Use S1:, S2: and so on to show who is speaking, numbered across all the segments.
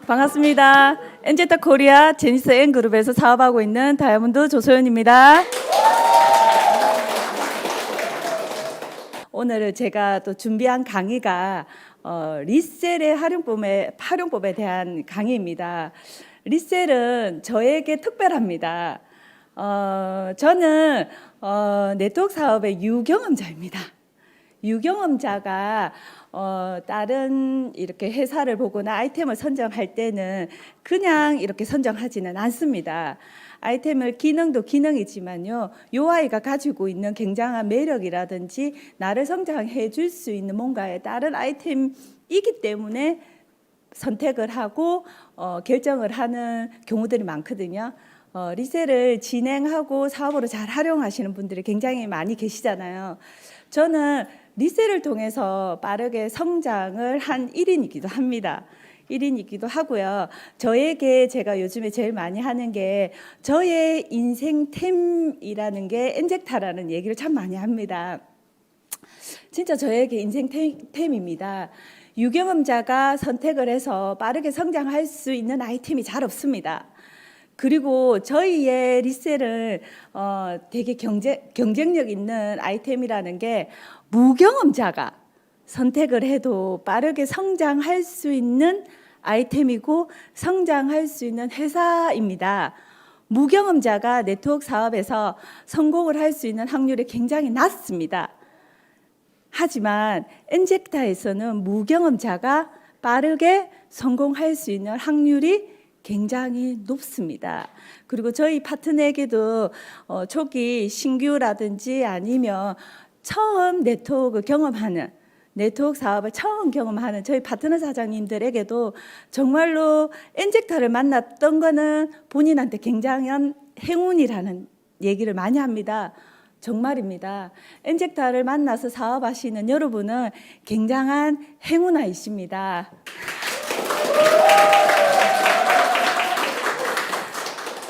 S1: 반갑습니다. 엔제타 코리아 제니스 N 그룹에서 사업하고 있는 다이아몬드 조소연입니다. 오늘 제가 또 준비한 강의가 리셀의 활용법에 대한 강의입니다. 리셀은 저에게 특별합니다. 저는 네트워크 사업의 유경험자입니다. 유경험자가 다른 이렇게 회사를 보거나 아이템을 선정할 때는 그냥 이렇게 선정하지는 않습니다. 아이템을 기능도 기능이지만요, 요 아이가 가지고 있는 굉장한 매력이라든지 나를 성장해 줄 수 있는 뭔가의 다른 아이템이기 때문에 선택을 하고 결정을 하는 경우들이 많거든요. 리셀을 진행하고 사업으로 잘 활용하시는 분들이 굉장히 많이 계시잖아요. 저는 리셀을 통해서 빠르게 성장을 한 1인이기도 합니다. 1인이기도 하고요. 저에게 제가 요즘에 제일 많이 하는 게 저의 인생템이라는 게 엔젝타라는 얘기를 참 많이 합니다. 진짜 저에게 인생템입니다. 유경험자가 선택을 해서 빠르게 성장할 수 있는 아이템이 잘 없습니다. 그리고 저희의 리셀은 되게 경쟁력 있는 아이템이라는 게 무경험자가 선택을 해도 빠르게 성장할 수 있는 아이템이고 성장할 수 있는 회사입니다. 무경험자가 네트워크 사업에서 성공을 할 수 있는 확률이 굉장히 낮습니다. 하지만 엔젝타에서는 무경험자가 빠르게 성공할 수 있는 확률이 굉장히 높습니다. 그리고 저희 파트너에게도 초기 신규라든지 아니면 처음 네트워크 사업을 처음 경험하는 저희 파트너 사장님들에게도 정말로 엔젝타를 만났던 거는 본인한테 굉장한 행운이라는 얘기를 많이 합니다. 정말입니다. 엔젝타를 만나서 사업하시는 여러분은 굉장한 행운아이십니다.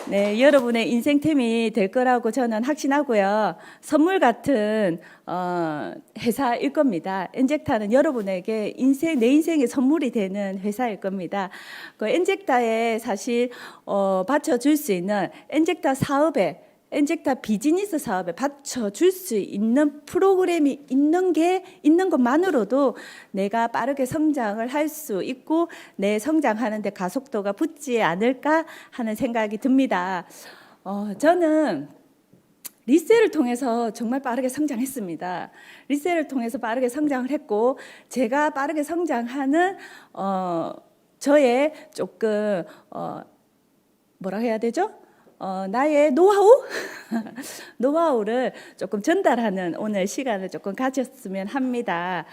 S1: 네, 여러분의 인생템이 될 거라고 저는 확신하고요. 선물 같은 회사일 겁니다. 엔젝타는 여러분에게 내 인생의 선물이 되는 회사일 겁니다. 그 엔젝타에 사실 받쳐줄 수 있는 엔젝타 비즈니스 사업에 받쳐줄 수 있는 프로그램이 있는 것만으로도 내가 빠르게 성장을 할 수 있고 내 성장하는 데 가속도가 붙지 않을까 하는 생각이 듭니다. 저는 리셀을 통해서 정말 빠르게 성장했습니다. 리셀을 통해서 빠르게 성장을 했고 제가 빠르게 성장하는 저의 조금 뭐라 해야 되죠? 나의 노하우를 조금 전달하는 오늘 시간을 조금 가졌으면 합니다.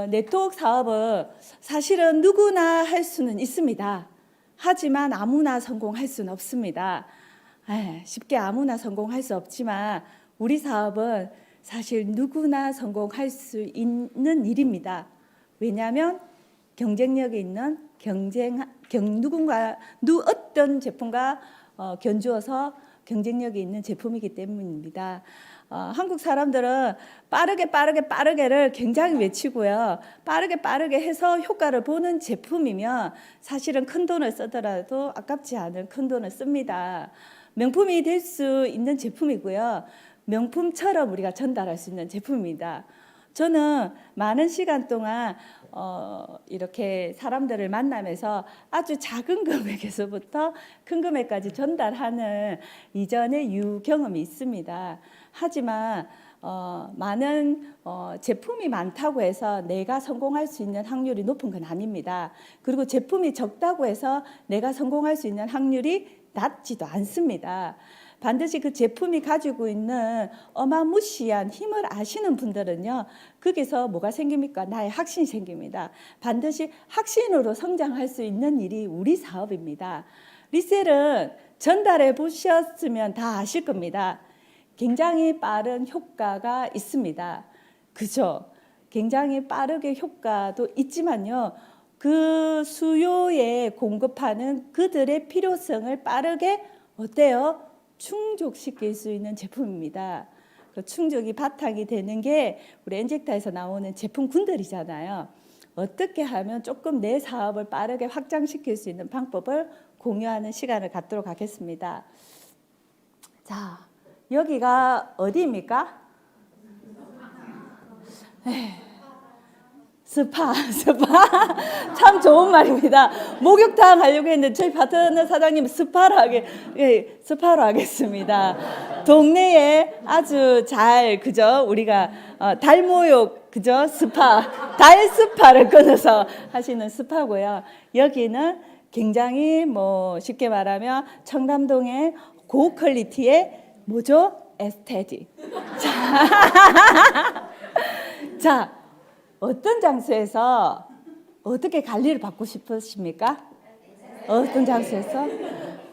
S1: 네트워크 사업은 사실은 누구나 할 수는 있습니다. 하지만 아무나 성공할 수는 없습니다. 쉽게 아무나 성공할 수 없지만 우리 사업은 사실 누구나 성공할 수 있는 일입니다. 왜냐하면 경쟁력이 있는 어떤 제품과 견주어서 경쟁력이 있는 제품이기 때문입니다. 한국 사람들은 빠르게를 굉장히 외치고요. 빠르게 해서 효과를 보는 제품이면 사실은 큰 돈을 쓰더라도 아깝지 않은 큰 돈을 씁니다. 명품이 될 수 있는 제품이고요. 명품처럼 우리가 전달할 수 있는 제품입니다. 저는 많은 시간 동안 이렇게 사람들을 만나면서 아주 작은 금액에서부터 큰 금액까지 전달하는 이전의 유경험이 있습니다. 하지만 많은 제품이 많다고 해서 내가 성공할 수 있는 확률이 높은 건 아닙니다. 그리고 제품이 적다고 해서 내가 성공할 수 있는 확률이 낮지도 않습니다. 반드시 그 제품이 가지고 있는 어마무시한 힘을 아시는 분들은요, 거기서 뭐가 생깁니까? 나의 확신이 생깁니다. 반드시 확신으로 성장할 수 있는 일이 우리 사업입니다. 리셀은 전달해 보셨으면 다 아실 겁니다. 굉장히 빠른 효과가 있습니다. 그죠? 굉장히 빠르게 효과도 있지만요, 그 수요에 공급하는 그들의 필요성을 빠르게 어때요? 충족시킬 수 있는 제품입니다. 그 충족이 바탕이 되는 게 우리 엔젝타에서 나오는 제품군들이잖아요. 어떻게 하면 조금 내 사업을 빠르게 확장시킬 수 있는 방법을 공유하는 시간을 갖도록 하겠습니다. 자, 여기가 어디입니까? 스파. 참 좋은 말입니다. 목욕탕 하려고 했는데 저희 파트너 사장님 스파로 하겠습니다. 동네에 아주 잘 그죠? 우리가 달모욕 그죠? 달 스파를 끊어서 하시는 스파고요. 여기는 굉장히 뭐 쉽게 말하면 청담동의 고퀄리티의 뭐죠? 에스테틱. 자, 어떤 장소에서 어떻게 관리를 받고 싶으십니까? 어떤 장소에서?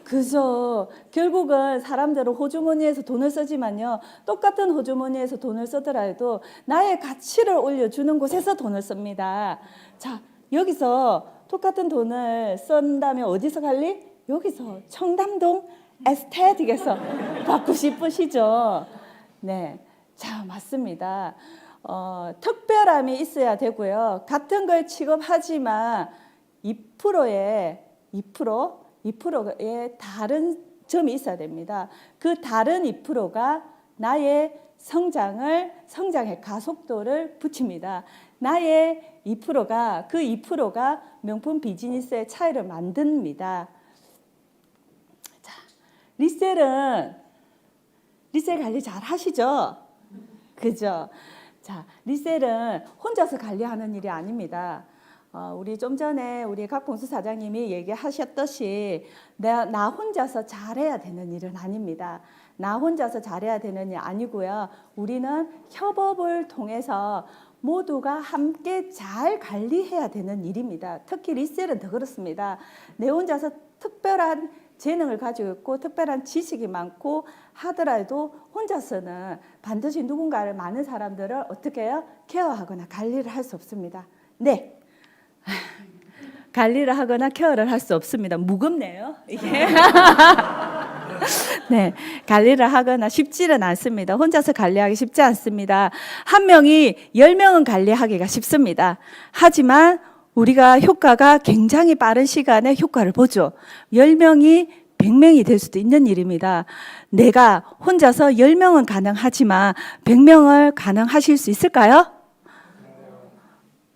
S1: 그죠. 결국은 사람들은 호주머니에서 돈을 쓰지만요. 똑같은 호주머니에서 돈을 쓰더라도 나의 가치를 올려주는 곳에서 돈을 씁니다. 자, 여기서 똑같은 돈을 쓴다면 어디서 관리? 여기서 청담동 에스테틱에서 받고 싶으시죠? 네. 자, 맞습니다. 특별함이 있어야 되고요. 같은 걸 취급하지만 2%의 다른 점이 있어야 됩니다. 그 다른 2%가 나의 성장의 가속도를 붙입니다. 나의 2%가 그 2%가 명품 비즈니스의 차이를 만듭니다. 자, 리셀 관리 잘 하시죠? 그죠? 자, 리셀은 혼자서 관리하는 일이 아닙니다. 우리 좀 전에 우리 각봉수 사장님이 얘기하셨듯이 나 혼자서 잘해야 되는 일은 아닙니다. 나 혼자서 잘해야 되는 일 아니고요. 우리는 협업을 통해서 모두가 함께 잘 관리해야 되는 일입니다. 특히 리셀은 더 그렇습니다. 내 혼자서 특별한 재능을 가지고 있고 특별한 지식이 많고 하더라도 혼자서는 반드시 누군가를 많은 사람들을 어떻게 해요? 케어하거나 관리를 할 수 없습니다. 네. 관리를 하거나 케어를 할 수 없습니다. 무겁네요, 이게. 네, 관리를 하거나 쉽지는 않습니다. 혼자서 관리하기 쉽지 않습니다. 한 명이 10명은 관리하기가 쉽습니다. 하지만 우리가 효과가 굉장히 빠른 시간에 효과를 보죠. 10명이 100명이 될 수도 있는 일입니다. 내가 혼자서 10명은 가능하지만 100명을 가능하실 수 있을까요?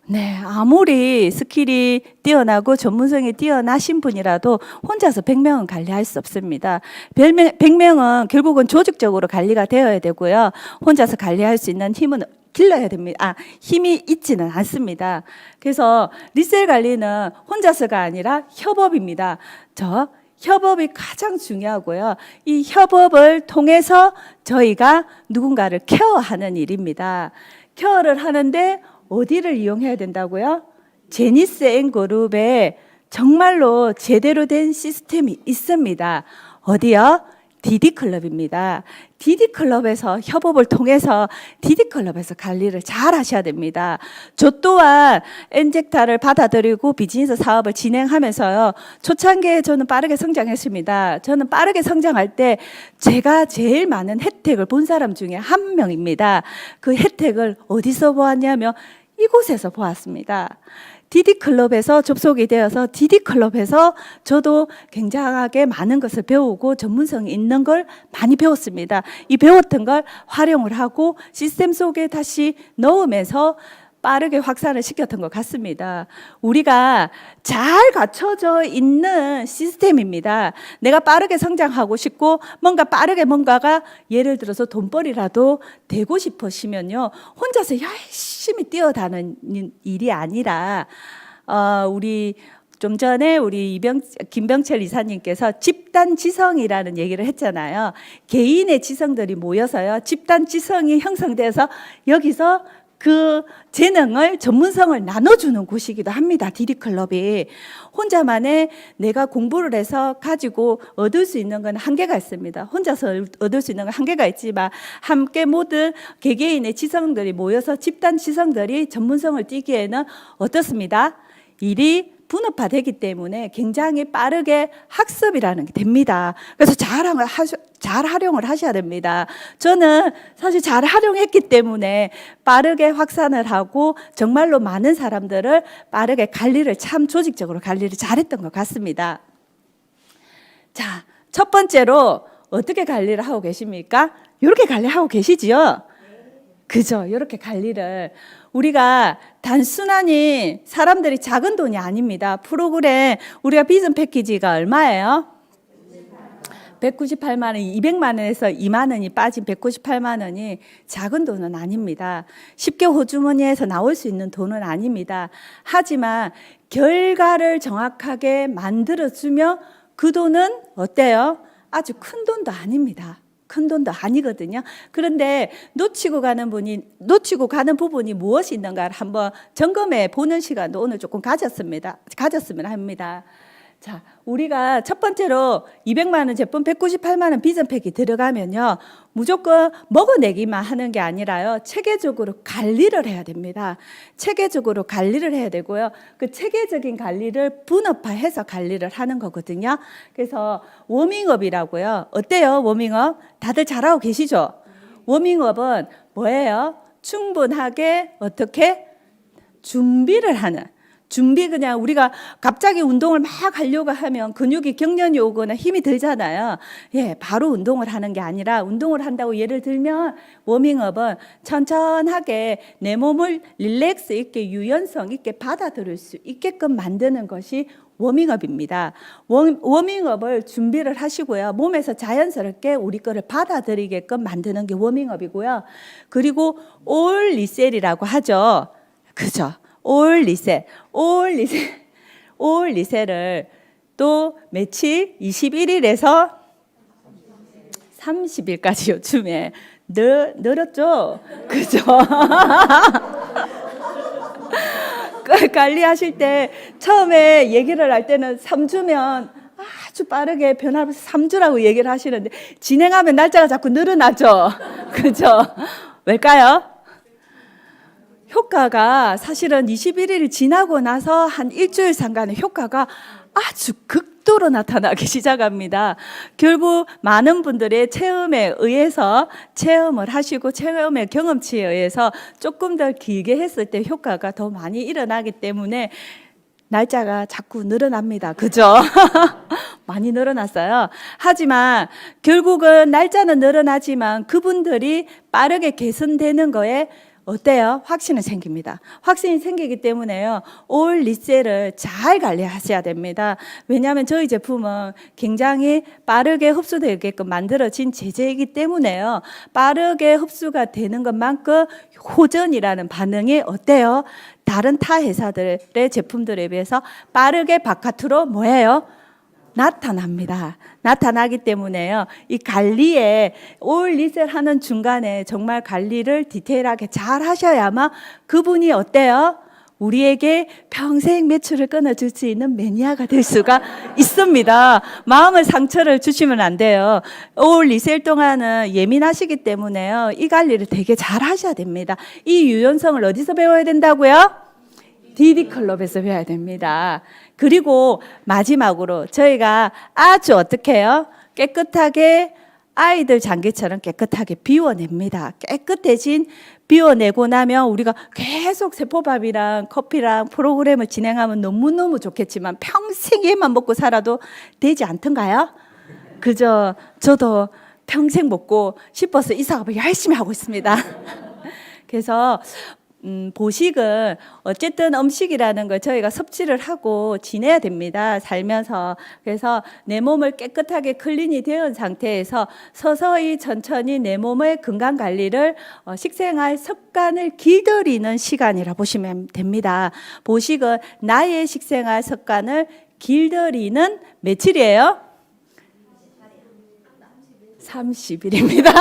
S1: 네, 아무리 스킬이 뛰어나고 전문성이 뛰어나신 분이라도 혼자서 100명은 관리할 수 없습니다. 100명은 결국은 조직적으로 관리가 되어야 되고요. 혼자서 관리할 수 있는 힘은 길러야 됩니다. 힘이 있지는 않습니다. 그래서 리셀 관리는 혼자서가 아니라 협업입니다. 협업이 가장 중요하고요. 이 협업을 통해서 저희가 누군가를 케어하는 일입니다. 케어를 하는데 어디를 이용해야 된다고요? 제니스 앤 그룹에 정말로 제대로 된 시스템이 있습니다. 어디요? 디디클럽입니다. 디디클럽에서 협업을 통해서 디디클럽에서 관리를 잘 하셔야 됩니다. 저 또한 엔젝타를 받아들이고 비즈니스 사업을 진행하면서요. 초창기에 저는 빠르게 성장했습니다. 저는 빠르게 성장할 때 제가 제일 많은 혜택을 본 사람 중에 한 명입니다. 그 혜택을 어디서 보았냐면 이곳에서 보았습니다. 디디클럽에서 접속이 되어서 디디클럽에서 저도 굉장하게 많은 것을 배우고 전문성이 있는 걸 많이 배웠습니다. 이 배웠던 걸 활용을 하고 시스템 속에 다시 넣으면서 빠르게 확산을 시켰던 것 같습니다. 우리가 잘 갖춰져 있는 시스템입니다. 내가 빠르게 성장하고 싶고 뭔가가 예를 들어서 돈벌이라도 되고 싶으시면요. 혼자서 열심히 뛰어다니는 일이 아니라 우리 좀 전에 우리 김병철 이사님께서 집단 지성이라는 얘기를 했잖아요. 개인의 지성들이 모여서요. 집단 지성이 형성돼서 여기서 그 재능을 전문성을 나눠주는 곳이기도 합니다. 디디클럽이 혼자만의 내가 공부를 해서 가지고 얻을 수 있는 건 한계가 있습니다. 혼자서 얻을 수 있는 건 한계가 있지만 함께 모든 개개인의 지성들이 모여서 집단 지성들이 전문성을 띠기에는 어떻습니다? 일이 분업화되기 때문에 굉장히 빠르게 학습이라는 게 됩니다. 그래서 잘 활용을 하셔야 됩니다. 저는 사실 잘 활용했기 때문에 빠르게 확산을 하고 정말로 많은 사람들을 빠르게 관리를 참 조직적으로 관리를 잘했던 것 같습니다. 자, 첫 번째로 어떻게 관리를 하고 계십니까? 이렇게 관리하고 계시지요? 그죠? 이렇게 관리를. 우리가 단순하니 사람들이 작은 돈이 아닙니다. 프로그램 우리가 비전 패키지가 얼마예요? 198만 원, 200만 원에서 2만 원이 빠진 198만 원이 작은 돈은 아닙니다. 쉽게 호주머니에서 나올 수 있는 돈은 아닙니다. 하지만 결과를 정확하게 만들어주며 그 돈은 어때요? 아주 큰 돈도 아닙니다. 큰 돈도 아니거든요. 그런데 놓치고 가는 부분이 무엇이 있는가를 한번 점검해 보는 시간도 오늘 조금 가졌으면 합니다. 자, 우리가 첫 번째로 200만 원 제품 198만 원 비전팩이 들어가면요. 무조건 먹어내기만 하는 게 아니라요. 체계적으로 관리를 해야 됩니다. 체계적으로 관리를 해야 되고요. 그 체계적인 관리를 분업화해서 관리를 하는 거거든요. 그래서 워밍업이라고요. 어때요? 워밍업? 다들 잘하고 계시죠? 워밍업은 뭐예요? 충분하게 어떻게? 준비를 하는. 그냥 우리가 갑자기 운동을 막 하려고 하면 근육이 경련이 오거나 힘이 들잖아요. 예, 바로 운동을 하는 게 아니라 운동을 한다고 예를 들면 워밍업은 천천하게 내 몸을 릴렉스 있게 유연성 있게 받아들일 수 있게끔 만드는 것이 워밍업입니다. 워밍업을 준비를 하시고요. 몸에서 자연스럽게 우리 거를 받아들이게끔 만드는 게 워밍업이고요. 그리고 올 리셋이라고 하죠. 그죠? 올 리셋을 또 며칠 21일에서 30일까지 요즘에 늘었죠? 그죠? 관리하실 때 처음에 얘기를 할 때는 3주면 아주 빠르게 변화하면서 3주라고 얘기를 하시는데 진행하면 날짜가 자꾸 늘어나죠? 그죠? 왜일까요? 효과가 사실은 21일이 지나고 나서 한 일주일 상간의 효과가 아주 극도로 나타나기 시작합니다. 결국 많은 분들의 체험에 의해서 체험을 하시고 체험의 경험치에 의해서 조금 더 길게 했을 때 효과가 더 많이 일어나기 때문에 날짜가 자꾸 늘어납니다. 그죠? 많이 늘어났어요. 하지만 결국은 날짜는 늘어나지만 그분들이 빠르게 개선되는 거에 어때요? 확신이 생깁니다. 확신이 생기기 때문에요. 올 리셋을 잘 관리하셔야 됩니다. 왜냐하면 저희 제품은 굉장히 빠르게 흡수되게끔 만들어진 제재이기 때문에요. 빠르게 흡수가 되는 것만큼 호전이라는 반응이 어때요? 다른 타 회사들의 제품들에 비해서 빠르게 바깥으로 뭐예요? 나타납니다. 나타나기 때문에요. 이 관리에 올 리셋하는 중간에 정말 관리를 디테일하게 잘 하셔야만 그분이 어때요? 우리에게 평생 매출을 끊어줄 수 있는 매니아가 될 수가 있습니다. 마음의 상처를 주시면 안 돼요. 올 리셋 동안은 예민하시기 때문에요. 이 관리를 되게 잘 하셔야 됩니다. 이 유연성을 어디서 배워야 된다고요? DD클럽에서 배워야 됩니다. 그리고 마지막으로 저희가 아주 어떻게 해요? 깨끗하게 아이들 장기처럼 깨끗하게 비워냅니다. 깨끗해진 비워내고 나면 우리가 계속 세포밥이랑 커피랑 프로그램을 진행하면 너무너무 좋겠지만 평생 얘만 먹고 살아도 되지 않던가요? 그죠? 저도 평생 먹고 싶어서 이사업을 열심히 하고 있습니다. 그래서 보식은 어쨌든 음식이라는 걸 저희가 섭취를 하고 지내야 됩니다. 살면서. 그래서 내 몸을 깨끗하게 클린이 되어 상태에서 서서히 천천히 내 몸의 건강관리를 식생활 습관을 길들이는 시간이라 보시면 됩니다. 보식은 나의 식생활 습관을 길들이는 며칠이에요? 30일입니다.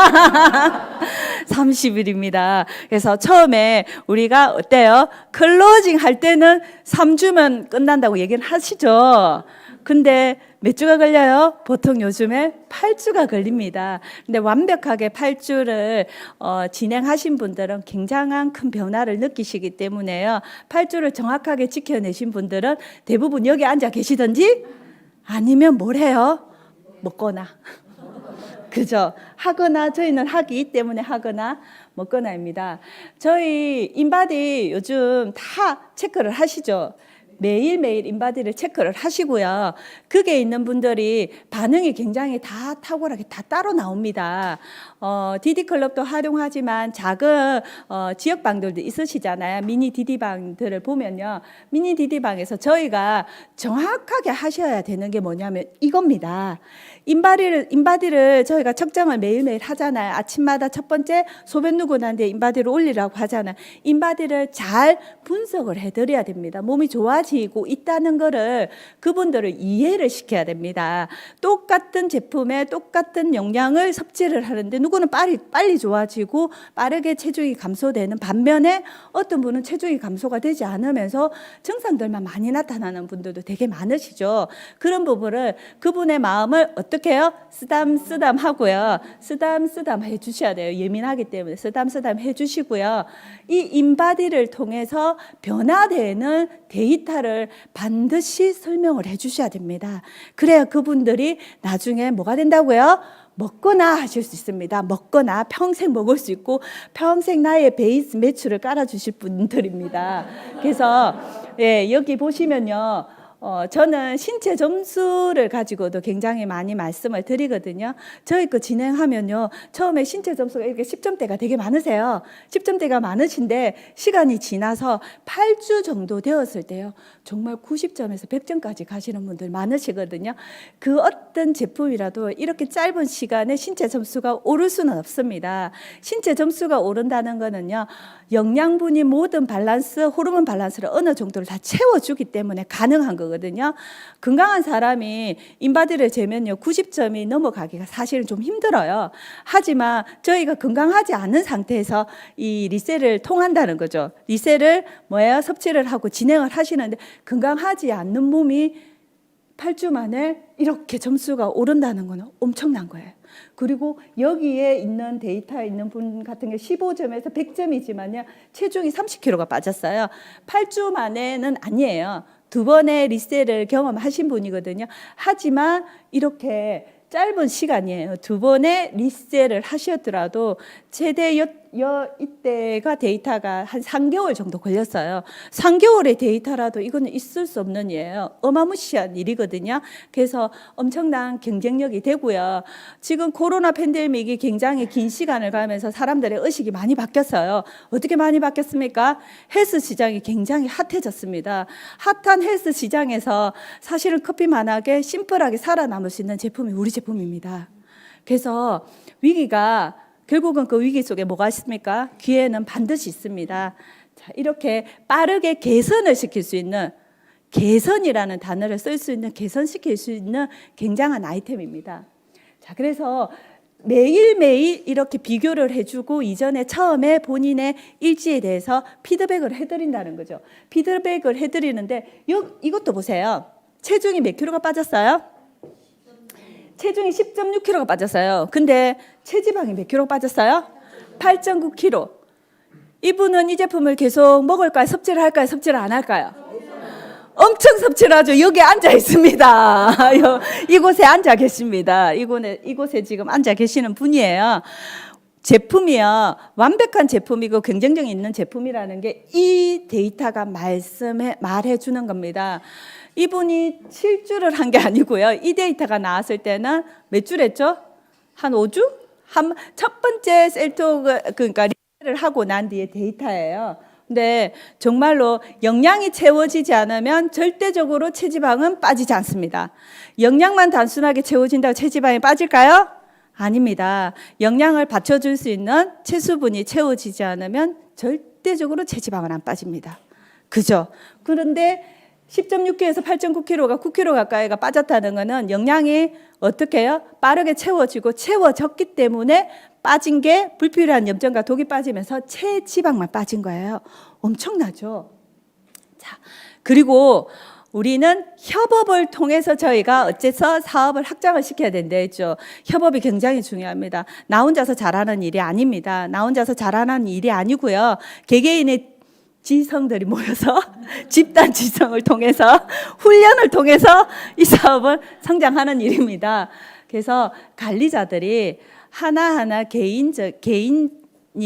S1: 30일입니다. 그래서 처음에 우리가 어때요? 클로징 할 때는 3주면 끝난다고 얘기를 하시죠. 근데 몇 주가 걸려요? 보통 요즘에 8주가 걸립니다. 근데 완벽하게 8주를 진행하신 분들은 굉장한 큰 변화를 느끼시기 때문에요. 8주를 정확하게 지켜내신 분들은 대부분 여기 앉아 계시든지 아니면 뭘 해요? 먹거나. 그죠? 하거나, 저희는 하기 때문에 하거나 먹거나입니다. 저희 인바디 요즘 다 체크를 하시죠? 매일매일 인바디를 체크를 하시고요. 그게 있는 분들이 반응이 굉장히 다 탁월하게 다 따로 나옵니다. 디디클럽도 활용하지만 작은 지역방들도 있으시잖아요. 미니 디디방들을 보면요. 미니 디디방에서 저희가 정확하게 하셔야 되는 게 뭐냐면 이겁니다. 인바디를 저희가 측정을 매일매일 하잖아요. 아침마다 첫 번째 소변 누고 난 뒤에 인바디를 올리라고 하잖아요. 인바디를 잘 분석을 해드려야 됩니다. 몸이 좋아지고 있다는 거를 그분들을 이해를 시켜야 됩니다. 똑같은 제품에 똑같은 영양을 섭취를 하는데 누구는 빨리 좋아지고 빠르게 체중이 감소되는 반면에 어떤 분은 체중이 감소가 되지 않으면서 증상들만 많이 나타나는 분들도 되게 많으시죠. 그런 부분을 그분의 마음을 어떻게 해요? 쓰담쓰담 하고요. 쓰담쓰담 해주셔야 돼요. 예민하기 때문에 쓰담쓰담 해주시고요. 이 인바디를 통해서 변화되는 데이터를 반드시 설명을 해주셔야 됩니다. 그래야 그분들이 나중에 뭐가 된다고요? 먹거나 하실 수 있습니다. 먹거나 평생 먹을 수 있고 평생 나의 베이스 매출을 깔아주실 분들입니다. 그래서 여기 보시면요. 저는 신체 점수를 가지고도 굉장히 많이 말씀을 드리거든요. 저희 거 진행하면요. 처음에 신체 점수가 이렇게 10점대가 되게 많으세요. 10점대가 많으신데 시간이 지나서 8주 정도 되었을 때요. 정말 90점에서 100점까지 가시는 분들 많으시거든요. 그 어떤 제품이라도 이렇게 짧은 시간에 신체 점수가 오를 수는 없습니다. 신체 점수가 오른다는 거는요. 영양분이 모든 밸런스, 호르몬 밸런스를 어느 정도를 다 채워주기 때문에 가능한 거거든요. 건강한 사람이 인바디를 재면요 90점이 넘어가기가 사실은 좀 힘들어요. 하지만 저희가 건강하지 않은 상태에서 이 리셀을 통한다는 거죠. 리셀을 섭취를 하고 진행을 하시는데 건강하지 않는 몸이 8주 만에 이렇게 점수가 오른다는 거는 엄청난 거예요. 그리고 여기에 있는 데이터에 있는 분 같은 게 15점에서 100점이지만요. 체중이 30kg가 빠졌어요. 8주 만에는 아니에요. 두 번의 리셀을 경험하신 분이거든요. 하지만 이렇게 짧은 시간이에요. 두 번의 리셀을 하셨더라도 최대 이때가 데이터가 한 3개월 정도 걸렸어요. 3개월의 데이터라도 이거는 있을 수 없는 일이에요. 어마무시한 일이거든요. 그래서 엄청난 경쟁력이 되고요. 지금 코로나 팬데믹이 굉장히 긴 시간을 가면서 사람들의 의식이 많이 바뀌었어요. 어떻게 많이 바뀌었습니까? 헬스 시장이 굉장히 핫해졌습니다. 핫한 헬스 시장에서 사실은 커피만하게 심플하게 살아남을 수 있는 제품이 우리 제품입니다. 그래서 위기가 결국은 그 위기 속에 뭐가 있습니까? 기회는 반드시 있습니다. 자, 이렇게 빠르게 개선을 시킬 수 있는 개선이라는 단어를 쓸 수 있는 개선시킬 수 있는 굉장한 아이템입니다. 자, 그래서 매일매일 이렇게 비교를 해주고 이전에 처음에 본인의 일지에 대해서 피드백을 해드린다는 거죠. 피드백을 해드리는데 이것도 보세요. 체중이 몇 킬로가 빠졌어요? 체중이 10.6kg가 빠졌어요. 근데 체지방이 몇 킬로 빠졌어요? 8.9kg. 이분은 이 제품을 계속 먹을까요? 섭취를 할까요? 섭취를 안 할까요? 엄청 섭취를 하죠. 여기 앉아 있습니다. 이곳에 앉아 계십니다. 이곳에 지금 앉아 계시는 분이에요. 제품이요. 완벽한 제품이고 경쟁력이 있는 제품이라는 게 이 데이터가 말해 주는 겁니다. 이분이 7주를 한 게 아니고요. 이 데이터가 나왔을 때는 몇 주를 했죠? 한 5주? 첫 번째 그러니까 리셀을 하고 난 뒤에 데이터예요. 근데 정말로 영양이 채워지지 않으면 절대적으로 체지방은 빠지지 않습니다. 영양만 단순하게 채워진다고 체지방이 빠질까요? 아닙니다. 영양을 받쳐줄 수 있는 체수분이 채워지지 않으면 절대적으로 체지방은 안 빠집니다. 그죠? 그런데 10.6kg에서 8.9kg가 9kg 가까이가 빠졌다는 것은 영양이 어떻게 해요? 빠르게 채워졌기 때문에 빠진 게 불필요한 염증과 독이 빠지면서 체지방만 빠진 거예요. 엄청나죠? 자, 그리고 우리는 협업을 통해서 저희가 어째서 사업을 확장을 시켜야 된다 했죠. 협업이 굉장히 중요합니다. 나 혼자서 잘하는 일이 아닙니다. 나 혼자서 잘하는 일이 아니고요. 개개인의 지성들이 모여서 집단 지성을 통해서 훈련을 통해서 이 사업은 성장하는 일입니다. 그래서 관리자들이 하나하나 개인이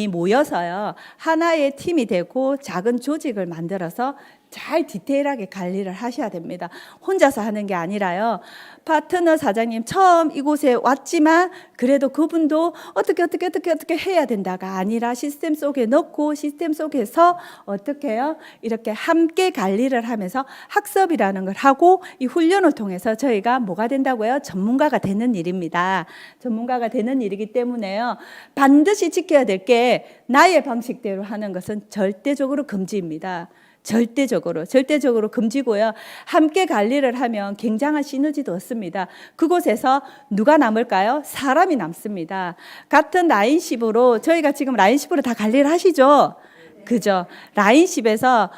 S1: 모여서요. 하나의 팀이 되고 작은 조직을 만들어서 잘 디테일하게 관리를 하셔야 됩니다. 혼자서 하는 게 아니라요. 파트너 사장님 처음 이곳에 왔지만 그래도 그분도 어떻게 해야 된다가 아니라 시스템 속에 넣고 시스템 속에서 어떻게 해요? 이렇게 함께 관리를 하면서 학습이라는 걸 하고 이 훈련을 통해서 저희가 뭐가 된다고요? 전문가가 되는 일입니다. 전문가가 되는 일이기 때문에요. 반드시 지켜야 될 게 나의 방식대로 하는 것은 절대적으로 금지입니다. 절대적으로 금지고요. 함께 관리를 하면 굉장한 시너지도 얻습니다. 그곳에서 누가 남을까요? 사람이 남습니다. 같은 라인십으로 저희가 지금 라인십으로 다 관리를 하시죠? 그죠? 라인십에서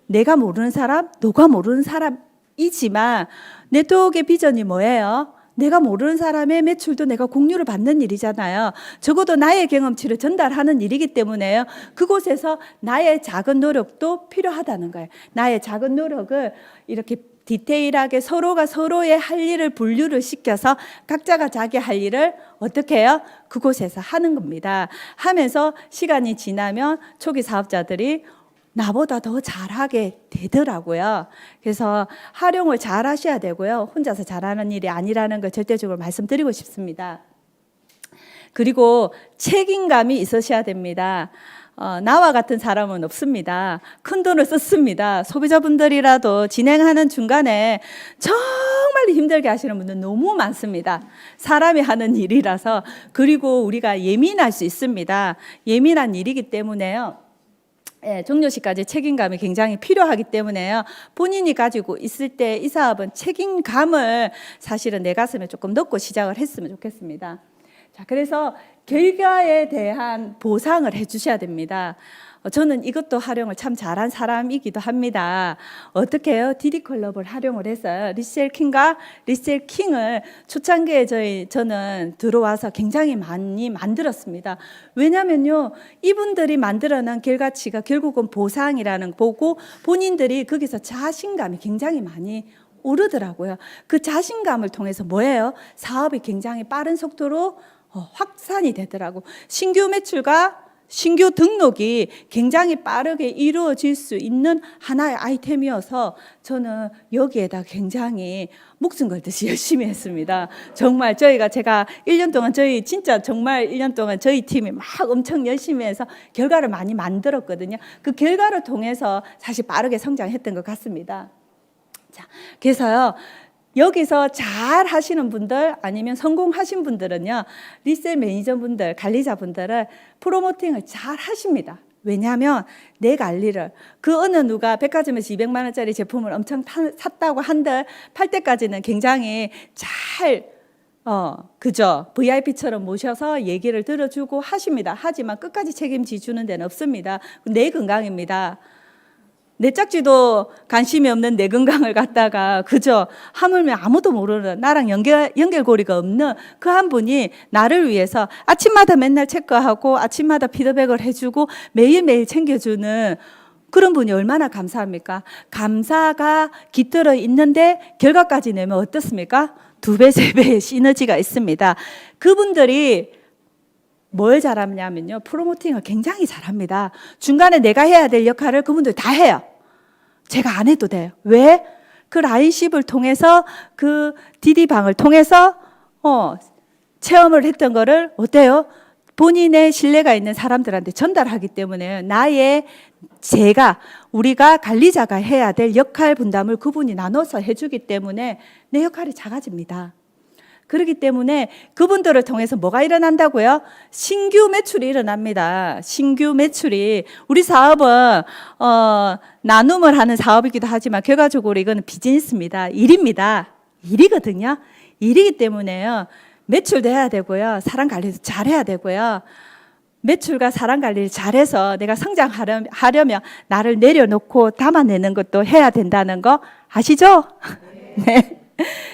S1: 내가 모르는 사람, 너가 모르는 사람이지만 네트워크의 비전이 뭐예요? 내가 모르는 사람의 매출도 내가 공유를 받는 일이잖아요. 적어도 나의 경험치를 전달하는 일이기 때문에요. 그곳에서 나의 작은 노력도 필요하다는 거예요. 나의 작은 노력을 이렇게 디테일하게 서로가 서로의 할 일을 분류를 시켜서 각자가 자기 할 일을 어떻게 해요? 그곳에서 하는 겁니다. 하면서 시간이 지나면 초기 사업자들이 나보다 더 잘하게 되더라고요. 그래서 활용을 잘 하셔야 되고요. 혼자서 잘하는 일이 아니라는 걸 절대적으로 말씀드리고 싶습니다. 그리고 책임감이 있으셔야 됩니다. 나와 같은 사람은 없습니다. 큰 돈을 썼습니다. 소비자분들이라도 진행하는 중간에 정말 힘들게 하시는 분들 너무 많습니다. 사람이 하는 일이라서. 그리고 우리가 예민할 수 있습니다. 예민한 일이기 때문에요. 종료 시까지 책임감이 굉장히 필요하기 때문에요. 본인이 가지고 있을 때 이 사업은 책임감을 사실은 내 가슴에 조금 넣고 시작을 했으면 좋겠습니다. 자, 그래서 결과에 대한 보상을 해주셔야 됩니다. 저는 이것도 활용을 참 잘한 사람이기도 합니다. 어떻게 해요? 디디클럽을 활용을 해서 리셀킹과 리셀킹을 초창기에 저는 들어와서 굉장히 많이 만들었습니다. 왜냐면요, 이분들이 만들어낸 결과치가 결국은 보상이라는 거고 본인들이 거기서 자신감이 굉장히 많이 오르더라고요. 그 자신감을 통해서 뭐예요? 사업이 굉장히 빠른 속도로 확산이 되더라고. 신규 매출과 신규 등록이 굉장히 빠르게 이루어질 수 있는 하나의 아이템이어서 저는 여기에다 굉장히 목숨 걸듯이 열심히 했습니다. 정말 제가 1년 동안 정말 1년 동안 저희 팀이 막 엄청 열심히 해서 결과를 많이 만들었거든요. 그 결과를 통해서 사실 빠르게 성장했던 것 같습니다. 자, 그래서요. 여기서 잘 하시는 분들 아니면 성공하신 분들은요. 리셀 매니저분들, 관리자분들은 프로모팅을 잘 하십니다. 왜냐하면 내 관리를 그 어느 누가 백화점에서 200만 원짜리 제품을 엄청 샀다고 한들 팔 때까지는 굉장히 잘 그죠? VIP처럼 모셔서 얘기를 들어주고 하십니다. 하지만 끝까지 책임지주는 데는 없습니다. 내 건강입니다. 내 짝지도 관심이 없는 내 건강을 갖다가 그저 하물며 아무도 모르는 나랑 연결고리가 없는 그 한 분이 나를 위해서 아침마다 맨날 체크하고 아침마다 피드백을 해주고 매일매일 챙겨주는 그런 분이 얼마나 감사합니까? 감사가 깃들어 있는데 결과까지 내면 어떻습니까? 2배, 3배의 시너지가 있습니다. 그분들이 뭘 잘하냐면요. 프로모팅을 굉장히 잘합니다. 중간에 내가 해야 될 역할을 그분들 다 해요. 제가 안 해도 돼요. 왜? 그 라인십을 통해서 그 디디방을 통해서 체험을 했던 거를 어때요? 본인의 신뢰가 있는 사람들한테 전달하기 때문에 우리가 관리자가 해야 될 역할 분담을 그분이 나눠서 해주기 때문에 내 역할이 작아집니다. 그렇기 때문에 그분들을 통해서 뭐가 일어난다고요? 신규 매출이 일어납니다. 신규 매출이. 우리 사업은 나눔을 하는 사업이기도 하지만 결과적으로 이거는 비즈니스입니다. 일입니다. 일이거든요. 일이기 때문에요. 매출돼야 되고요. 사람 관리도 잘해야 되고요. 매출과 사람 관리를 잘해서 내가 성장하려면 나를 내려놓고 담아내는 것도 해야 된다는 거 아시죠? 네.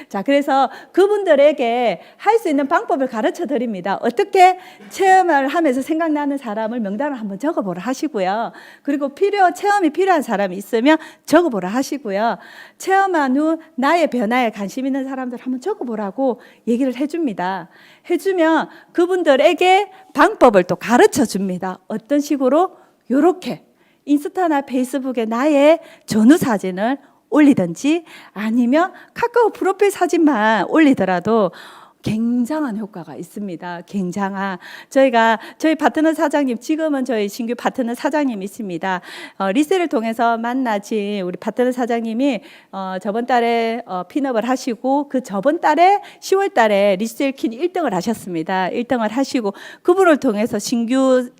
S1: 자, 그래서 그분들에게 할 수 있는 방법을 가르쳐 드립니다. 어떻게 체험을 하면서 생각나는 사람을 명단을 한번 적어보라 하시고요. 그리고 체험이 필요한 사람이 있으면 적어보라 하시고요. 체험한 후 나의 변화에 관심 있는 사람들 한번 적어보라고 얘기를 해줍니다. 해주면 그분들에게 방법을 또 가르쳐 줍니다. 어떤 식으로? 요렇게 인스타나 페이스북에 나의 전후 사진을 올리든지 아니면 카카오 프로필 사진만 올리더라도 굉장한 효과가 있습니다. 굉장한. 저희 파트너 사장님, 지금은 저희 신규 파트너 사장님이 있습니다. 리셀을 통해서 만나진 우리 파트너 사장님이 저번 달에 핀업을 하시고 그 저번 달에 10월 달에 리셀 킨 1등을 하셨습니다. 1등을 하시고 그분을 통해서 신규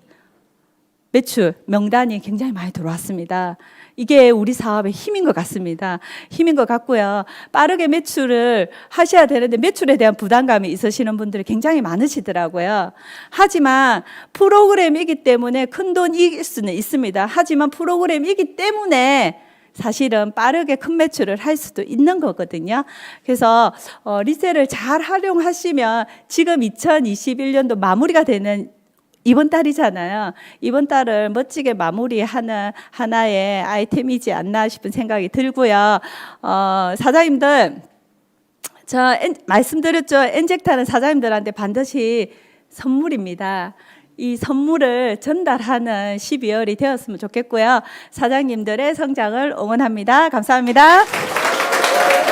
S1: 매출 명단이 굉장히 많이 들어왔습니다. 이게 우리 사업의 힘인 것 같습니다. 힘인 것 같고요. 빠르게 매출을 하셔야 되는데 매출에 대한 부담감이 있으시는 분들이 굉장히 많으시더라고요. 하지만 프로그램이기 때문에 큰돈 이길 수는 있습니다. 하지만 프로그램이기 때문에 사실은 빠르게 큰 매출을 할 수도 있는 거거든요. 그래서 리셀을 잘 활용하시면 지금 2021년도 마무리가 되는 이번 달이잖아요. 이번 달을 멋지게 마무리하는 하나의 아이템이지 않나 싶은 생각이 들고요. 사장님들, 말씀드렸죠. 엔젝타는 사장님들한테 반드시 선물입니다. 이 선물을 전달하는 12월이 되었으면 좋겠고요. 사장님들의 성장을 응원합니다. 감사합니다.